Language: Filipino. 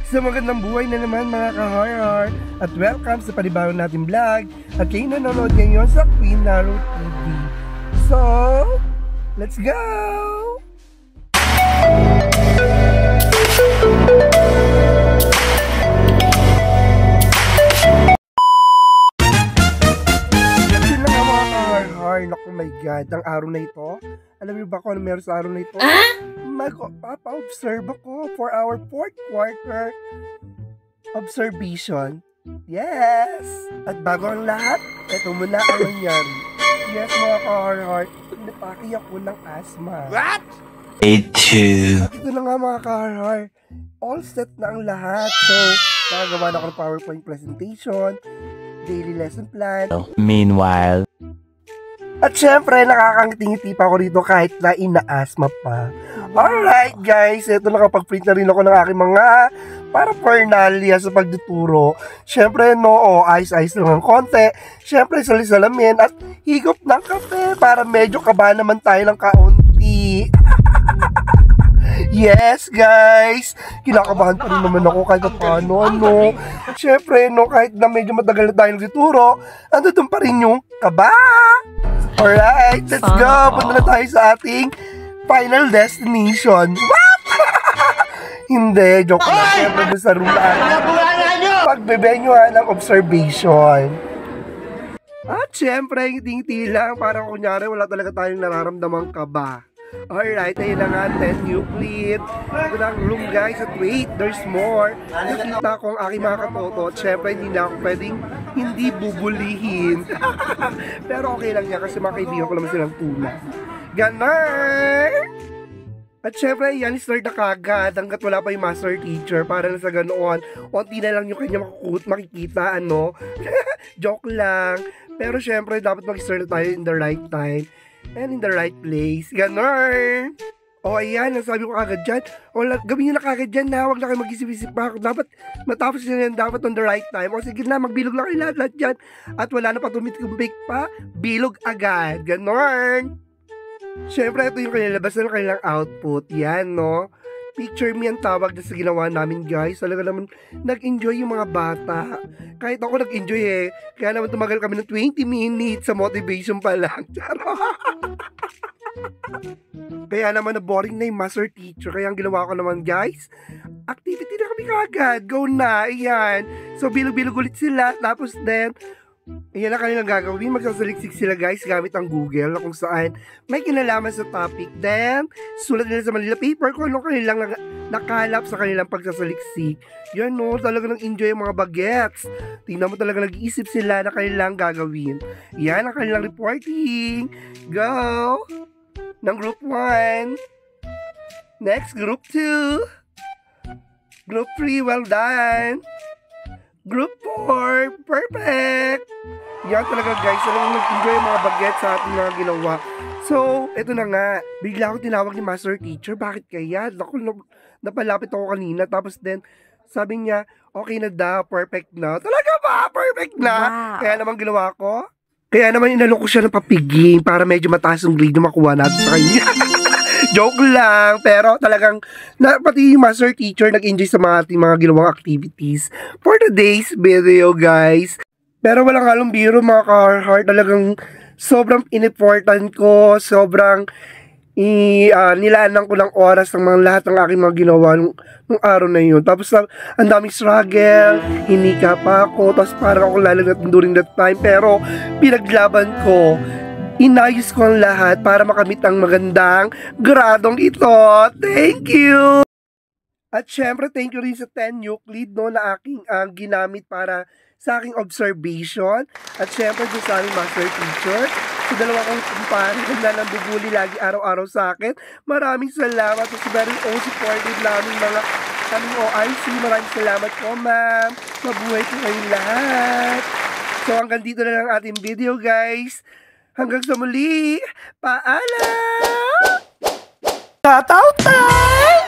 Sa magandang buhay na naman mga ka-horror at welcome sa panibagong nating vlog at kayo nanonood ngayon sa Queen Naro TV. So, let's go! Yun na nga mga ka-horror. Naku my God, ang araw na ito. Alam niyo ba kung ano meron sa araw na ito? Magpapa-observe ako for our fourth quarter observation. Yes! At bago ang lahat, ito muna ang nangyari. Yes, mga ka-horror, napaki ako ng asthma. What? At ito na nga mga ka-horror, all set na ang lahat. So, nakagawa na ako ng PowerPoint presentation, daily lesson plan. Meanwhile, at syempre, nakakangiti pa ako rito kahit na ina-asthma pa. Alright guys, ito nakapag-print na rin ako ng aking mga paraphernalia sa pagduturo. Syempre, ice-ice lang ng konti. Syempre, salisalamin at higop ng kape para medyo kaba naman tayo ng kaunti. Yes, guys! Kinakabahan pa rin naman ako kahit paano, Syempre, kahit na medyo matagal na tayo nagtuturo, andun pa rin yung kaba! Alright, let's go! Punta na tayo sa ating final destination. What? Hindi, joke lang. Siyempre doon sa room natin. Pagbebenyuhan ng observation. At syempre, ngiti-ngiti lang. Parang kunyari, wala talaga tayong nararamdamang kaba. Alright, ayun na nga, 10 Euclid. Ito na ang room guys. At wait, there's more. Nakita ko ang aking mga katoto. At syempre, hindi na ako pwedeng hindi bubulihin. Pero okay lang yan kasi mga kaibigan ko naman silang tuna. Ganon! At syempre, yan, start na kagad hanggat wala pa yung master teacher para na sa ganoon. Unti na lang yung kanya makikita, Joke lang. Pero syempre, dapat mag-start na tayo in the right time and in the right place. Ganon! O ayan, nasabi ko kagad dyan. O gawin nyo na kagad dyan na. Huwag na kayo mag-isip-isip pa. Dapat matapos nyo yan dapat on the right time. O sige na, magbilog na kayo lahat dyan. At wala na pa tumitumbik pa. Bilog agad. Ganon! Siyempre, ito yung kanilalabas na kanilang output. Yan, Picture me ang tawag na sa ginawa namin, guys. Talaga naman, nag-enjoy yung mga bata. Kahit ako nag-enjoy Kaya naman tumagal kami ng 20 minutes sa motivation pa lang. Kaya naman na boring na yung master teacher. Kaya ang ginawa ko naman, guys, activity na kami kagad. Go na, ayan. So, bilog-bilog ulit sila. Tapos then, ayan na kanilang gagawin. Magsasaliksik sila guys gamit ang Google na kung saan may kinalaman sa topic. Then, sulat nila sa Manila paper kung ano kanilang nakalap sa kanilang pagsasaliksik. Yan talaga nang enjoy ang mga bagets. Tingnan mo talaga nag-iisip sila na kanilang gagawin. Yan ang kanilang reporting. Go! Ng group 1. Next, group 2. Group 3, well done. Group 4, perfect! Yan talaga guys, talagang nag-enjoy yung mga bagets sa ating mga ginawa. So, eto na nga, bigla akong tinawag ni master teacher, bakit kaya? Napalapit ako kanina, tapos then, sabi niya, okay na daw, perfect na. Talaga ba? Perfect na? Wow. Kaya naman ginawa ko? Kaya naman inalok ko siya ng papiging para medyo mataas yung grade na makuha natin sa kanya. Joke lang, pero talagang pati yung master teacher nag-enjoy sa mga ating mga ginawang activities for today's video, guys. Pero walang halong biro mga ka-horror, talagang sobrang in-important ko, sobrang nilanan ko ng oras ng mga lahat ng aking mga ginawa nung araw na yun. Tapos ang daming struggle, hinika pa ako, tapos parang ako lalagnat during that time, pero pinaglaban ko. Inayos ko ang lahat para makamit ang magandang gradong ito. Thank you! At syempre, thank you rin sa 10 Euclid na aking ginamit para sa aking observation. At syempre, doon sa aming master teacher, sa dalawa kong kumpare na nambubuli lagi araw-araw sa akin. Maraming salamat. At very own supportive namin mga aming OIC. Maraming salamat po, ma'am. Mabuhay po kayong lahat. So, hanggang dito na lang ating video, guys. Hanggang sa muli, paalam! Shoutout time!